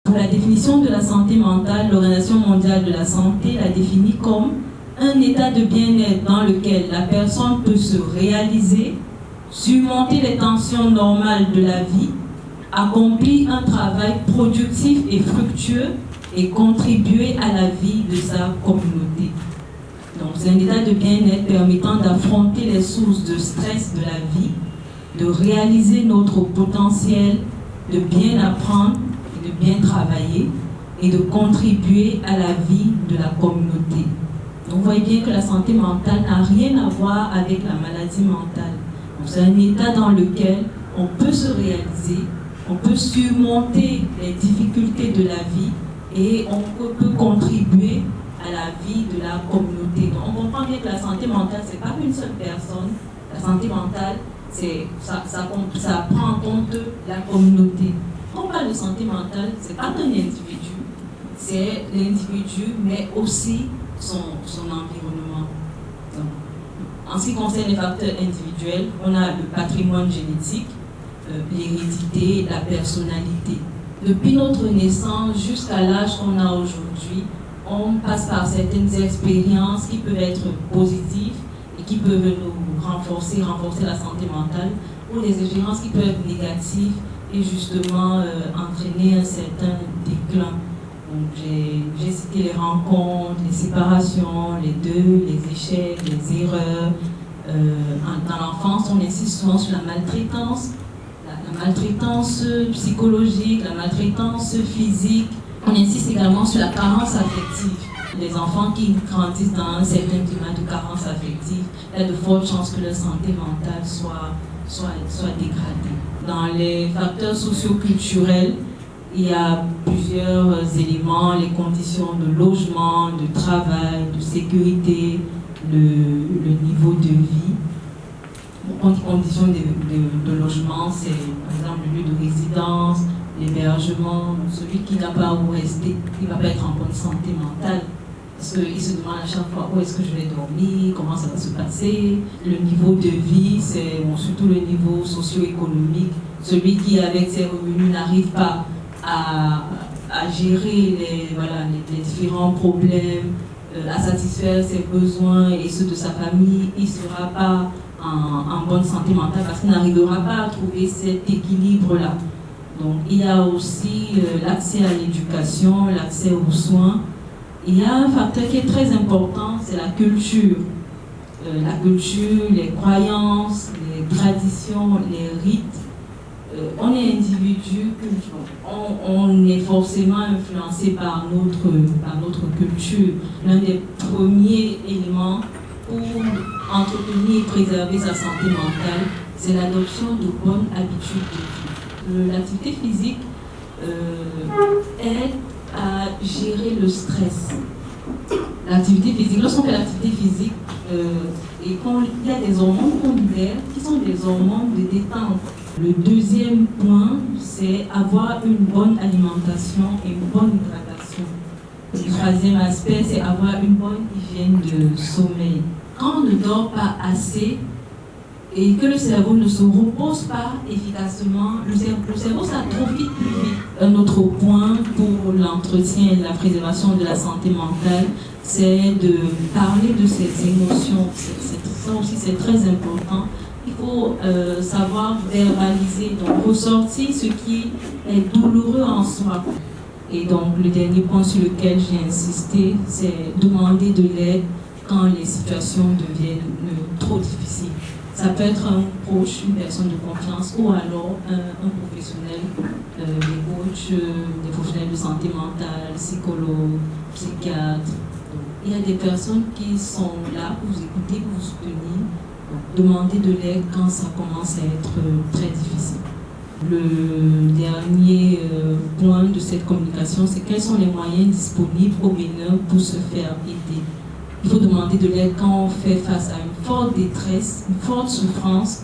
La définition de la santé mentale, l'Organisation mondiale de la santé la définit comme un état de bien-être dans lequel la personne peut se réaliser, surmonter les tensions normales de la vie, accomplir un travail productif et fructueux et contribuer à la vie de sa communauté. Donc c'est un état de bien-être permettant d'affronter les sources de stress de la vie, de réaliser notre potentiel, de bien apprendre, de bien travailler et de contribuer à la vie de la communauté. Donc vous voyez bien que la santé mentale n'a rien à voir avec la maladie mentale. C'est un état dans lequel on peut se réaliser, on peut surmonter les difficultés de la vie et on peut contribuer à la vie de la communauté. Donc on comprend bien que la santé mentale, ce n'est pas une seule personne. La santé mentale, ça prend en compte la communauté. Quand on parle de santé mentale, ce n'est pas un individu, c'est l'individu, mais aussi son environnement. Donc, en ce qui concerne les facteurs individuels, on a le patrimoine génétique, l'hérédité, la personnalité. Depuis notre naissance jusqu'à l'âge qu'on a aujourd'hui, on passe par certaines expériences qui peuvent être positives et qui peuvent nous renforcer la santé mentale, ou des expériences qui peuvent être négatives et justement entraîner un certain déclin. Donc j'ai cité les rencontres, les séparations, les deuils, les échecs, les erreurs. Dans l'enfance, on insiste souvent sur la maltraitance psychologique, la maltraitance physique. On insiste également sur la carence affective. Les enfants qui grandissent dans un certain climat de carence affective, il y a de fortes chances que leur santé mentale soit dégradée. Dans les facteurs socio-culturels, il y a plusieurs éléments, les conditions de logement, de travail, de sécurité, le niveau de vie. Les conditions de logement, c'est par exemple le lieu de résidence, l'hébergement. Celui qui n'a pas où rester, il ne va pas être en bonne santé mentale. Parce qu'il se demande à chaque fois où est-ce que je vais dormir, comment ça va se passer. Le niveau de vie, c'est surtout le niveau socio-économique. Celui qui, avec ses revenus, n'arrive pas à gérer les différents problèmes, à satisfaire ses besoins et ceux de sa famille, il ne sera pas en bonne santé mentale parce qu'il n'arrivera pas à trouver cet équilibre-là. Donc il y a aussi l'accès à l'éducation, l'accès aux soins. Il y a un facteur qui est très important, c'est la culture. La culture, les croyances, les traditions, les rites. On est individu, on est forcément influencé par notre culture. L'un des premiers éléments pour entretenir et préserver sa santé mentale, c'est l'adoption de bonnes habitudes de vie. L'activité physique aide à gérer le stress. L'activité physique, lorsqu'on fait l'activité physique, il y a des hormones qu'on libère qui sont des hormones de détente. Le deuxième point, c'est avoir une bonne alimentation et une bonne hydratation. Le troisième aspect, c'est avoir une bonne hygiène de sommeil. Quand on ne dort pas assez et que le cerveau ne se repose pas efficacement, le cerveau s'atrophie plus vite. Un autre point pour l'entretien et la préservation de la santé mentale, c'est de parler de ses émotions. Ça aussi, c'est très important. Il faut savoir verbaliser, donc ressortir ce qui est douloureux en soi. Et donc, le dernier point sur lequel j'ai insisté, c'est demander de l'aide quand les situations deviennent trop difficiles. Ça peut être un proche, une personne de confiance ou alors un professionnel, des coachs, des professionnels de santé mentale, psychologues, psychiatres. Donc, il y a des personnes qui sont là pour vous écouter, pour vous soutenir. Donc, demandez de l'aide quand ça commence à être très difficile. Le dernier point de cette communication, c'est quels sont les moyens disponibles aux mineurs pour se faire aider. Il faut demander de l'aide quand on fait face à une forte détresse, une forte souffrance.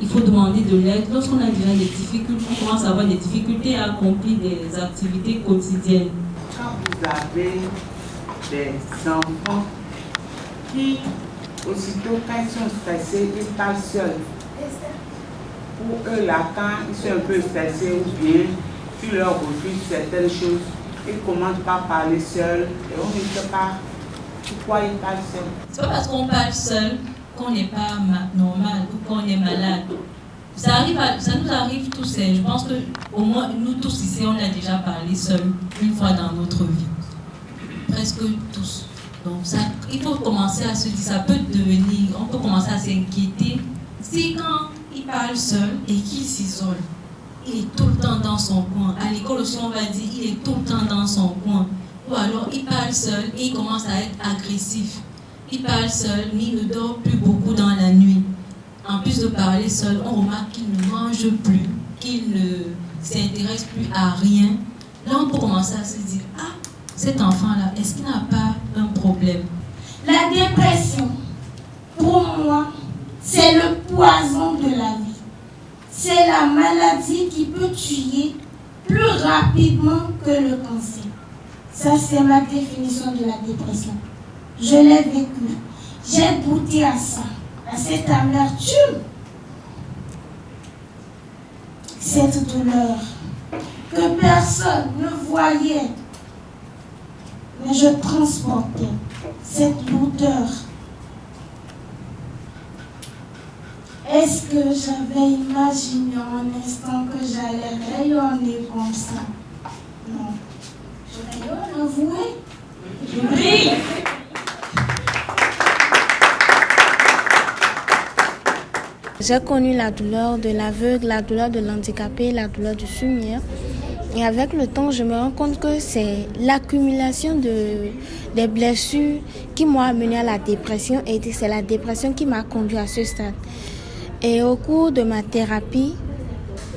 Il faut demander de l'aide lorsqu'on a déjà des difficultés, on commence à avoir des difficultés à accomplir des activités quotidiennes. Quand vous avez des enfants qui, aussitôt quand ils sont stressés, ils parlent seuls. Pour eux, là, quand ils sont un peu stressés ou bien tu leur refuses certaines choses, ils commencent par parler seuls et on ne sait pas pourquoi ils parlent seuls. C'est pas parce qu'on parle seul qu'on n'est pas normal ou qu'on est malade. Ça nous arrive tous. Je pense que au moins nous tous ici, on a déjà parlé seul une fois dans notre vie. Presque tous. Donc ça, il faut commencer à se dire, ça peut devenir, on peut commencer à s'inquiéter. Si quand il parle seul et qu'il s'isole, il est tout le temps dans son coin. À l'école aussi, on va dire, il est tout le temps dans son coin. Ou alors, il parle seul et il commence à être agressif. Il parle seul, mais il ne dort plus beaucoup dans la nuit. En plus de parler seul, on remarque qu'il ne mange plus, qu'il ne s'intéresse plus à rien. Là, on peut commencer à se dire, ah, cet enfant-là, est-ce qu'il n'a pas un problème? La dépression, pour moi, c'est le poison de la vie. C'est la maladie qui peut tuer plus rapidement que le cancer. Ça, c'est ma définition de la dépression. Je l'ai vécu. J'ai goûté à ça, à cette amertume, cette douleur que personne ne voyait. Mais je transportais cette lourdeur. Est-ce que j'avais imaginé un instant que j'allais rayonner comme ça? Non. Je rayonne, avouez. Je brille. J'ai connu la douleur de l'aveugle, la douleur de l'handicapé, la douleur du sourd-muet. Et avec le temps, je me rends compte que c'est l'accumulation des blessures qui m'ont amené à la dépression et c'est la dépression qui m'a conduit à ce stade. Et au cours de ma thérapie,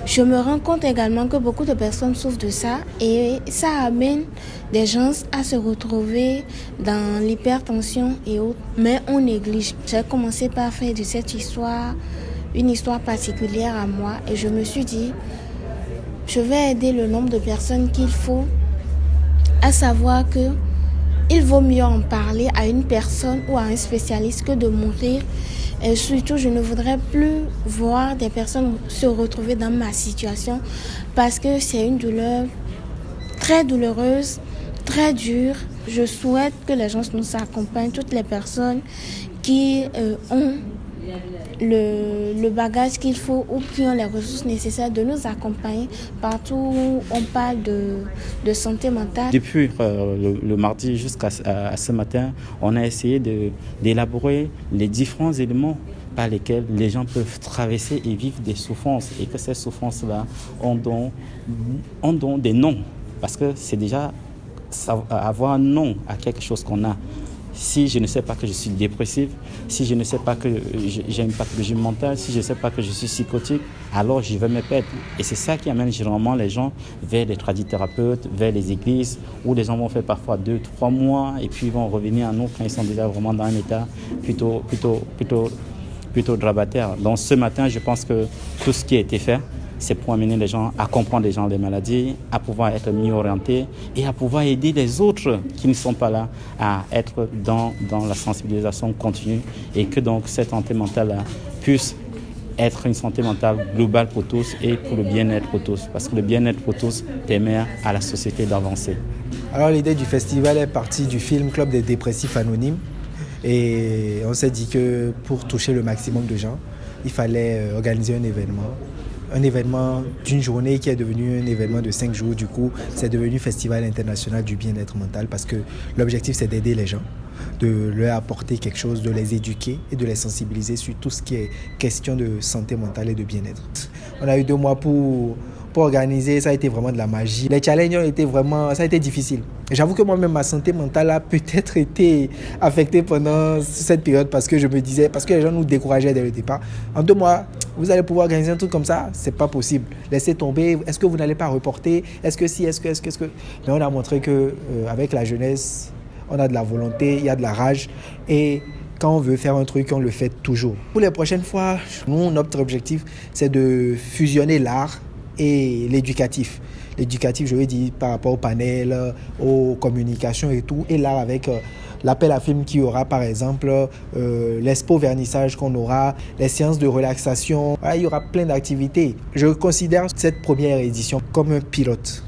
je me rends compte également que beaucoup de personnes souffrent de ça et ça amène des gens à se retrouver dans l'hypertension et autres. Mais on néglige. J'ai commencé par faire de cette histoire une histoire particulière à moi et je me suis dit, je vais aider le nombre de personnes qu'il faut, à savoir que il vaut mieux en parler à une personne ou à un spécialiste que de mourir. Et surtout, je ne voudrais plus voir des personnes se retrouver dans ma situation parce que c'est une douleur très douloureuse, très dure. Je souhaite que les gens nous accompagnent, toutes les personnes qui ont le bagage qu'il faut ou qui ont les ressources nécessaires de nous accompagner partout où on parle de santé mentale. Depuis le mardi jusqu'à ce matin, on a essayé d'élaborer les différents éléments par lesquels les gens peuvent traverser et vivre des souffrances et que ces souffrances-là ont des noms. Parce que c'est déjà avoir un nom à quelque chose qu'on a. Si je ne sais pas que je suis dépressif, si je ne sais pas que j'ai une pathologie mentale, si je ne sais pas que je suis psychotique, alors je vais me perdre. Et c'est ça qui amène généralement les gens vers les tradithérapeutes, vers les églises, où les gens vont faire parfois 2-3 mois et puis vont revenir à nous quand ils sont déjà vraiment dans un état plutôt dramataire. Donc ce matin, je pense que tout ce qui a été fait, c'est pour amener les gens à comprendre les gens les maladies, à pouvoir être mieux orientés et à pouvoir aider les autres qui ne sont pas là à être dans la sensibilisation continue et que donc cette santé mentale puisse être une santé mentale globale pour tous et pour le bien-être pour tous. Parce que le bien-être pour tous permet à la société d'avancer. Alors l'idée du festival est partie du film Club des dépressifs anonymes et on s'est dit que pour toucher le maximum de gens, il fallait organiser un événement d'une journée qui est devenu un événement de 5 jours. Du coup, c'est devenu Festival international du bien-être mental parce que l'objectif, c'est d'aider les gens, de leur apporter quelque chose, de les éduquer et de les sensibiliser sur tout ce qui est question de santé mentale et de bien-être. On a eu 2 mois pour pour organiser, ça a été vraiment de la magie. Les challenges ont été vraiment, ça a été difficile. J'avoue que moi-même, ma santé mentale a peut-être été affectée pendant cette période parce que je me disais, parce que les gens nous décourageaient dès le départ. En 2 mois, vous allez pouvoir organiser un truc comme ça, c'est pas possible. Laissez tomber, est-ce que vous n'allez pas reporter? Est-ce que si, est-ce que... Mais on a montré qu'avec la jeunesse, on a de la volonté, il y a de la rage et quand on veut faire un truc, on le fait toujours. Pour les prochaines fois, nous, notre objectif, c'est de fusionner l'art et l'éducatif. L'éducatif, je veux dire, par rapport au panel, aux communications et tout, et l'art avec l'appel à film qu'il y aura, par exemple, l'expo vernissage qu'on aura, les séances de relaxation. Voilà, il y aura plein d'activités. Je considère cette première édition comme un pilote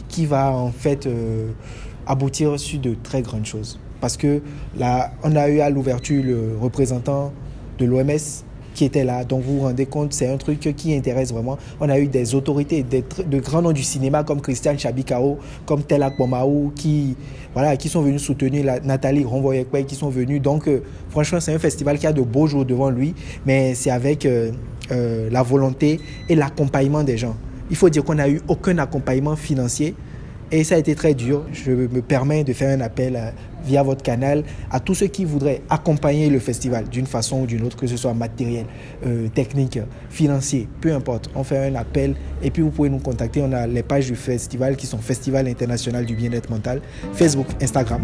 qui va en fait aboutir sur de très grandes choses. Parce que là, on a eu à l'ouverture le représentant de l'OMS qui était là. Donc vous vous rendez compte, c'est un truc qui intéresse vraiment. On a eu des autorités, de grands noms du cinéma comme Christiane Chabikao, comme Telak Bomaou, qui sont venus soutenir Nathalie Ronvoyekwe, qui sont venus. Donc franchement, c'est un festival qui a de beaux jours devant lui, mais c'est avec la volonté et l'accompagnement des gens. Il faut dire qu'on n'a eu aucun accompagnement financier. Et ça a été très dur. Je me permets de faire un appel via votre canal à tous ceux qui voudraient accompagner le festival d'une façon ou d'une autre, que ce soit matériel, technique, financier, peu importe. On fait un appel et puis vous pouvez nous contacter. On a les pages du festival qui sont Festival international du bien-être mental, Facebook, Instagram.